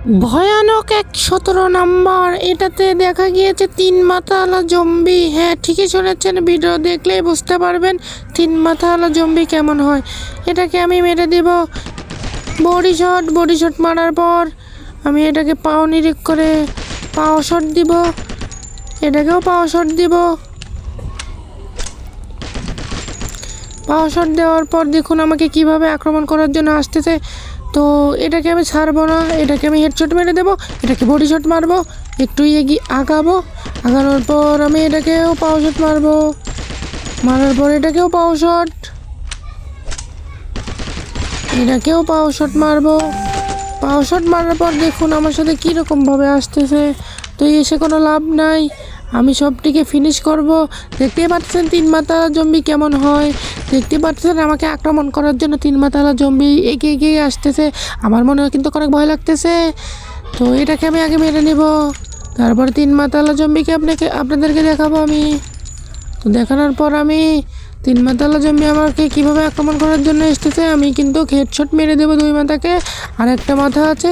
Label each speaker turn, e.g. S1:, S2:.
S1: ভয়ানক ১৭ নম্বর। এটাতে দেখা গিয়েছে ৩ মাথাওয়ালা জম্বি। হ্যাঁ, ঠিকই শুনেছেন, ভিডিও দেখলেই বুঝতে পারবেন 3 মাথাওয়ালা জম্বি কেমন হয়। এটাকে আমি মেরে দেব বডি শট মারার পর আমি এটাকে পাও নিরিখ করে পাও শট দিব, এটাকেও পাও শট দিব। পাও শট দেওয়ার পর দেখুন আমাকে কিভাবে আক্রমণ করার জন্য আসতেছে। তো এটাকে আমি ছাড়বো না, এটাকে আমি হেডশট মেরে দেবো, এটাকে বডি শট মারবো, একটু আগানোর পর আমি এটাকেও পাও শট মারবো, মারার পর এটাকেও পাও শট, এটাকেও পাও শট মারবো। পাও শট মারার পর দেখুন আমার সাথে কীরকমভাবে আসতেছে। তো এসে কোনো লাভ নাই, আমি সবটিকে ফিনিশ করব। দেখতেই পাচ্ছেন 3 মাথাওয়ালা জম্বি কেমন হয়। দেখতে পাচ্ছেন আমাকে আক্রমণ করার জন্য 3 মাথাওয়ালা জম্বি এগিয়ে আসতেছে। আমার মনে হয় কিন্তু অনেক ভয় লাগতেছে। তো এটাকে আমি আগে মেরে নেব, তারপর 3 মাথাওয়ালা জম্বিকে আপনাদেরকে দেখাবো আমি। তো দেখানোর পর আমি 3 মাথাওয়ালা জম্বি আমাকে কীভাবে আক্রমণ করার জন্য এসেছে, আমি কিন্তু হেডশট মেরে দেবো 2 মাথাকে। আর একটা মাথা আছে,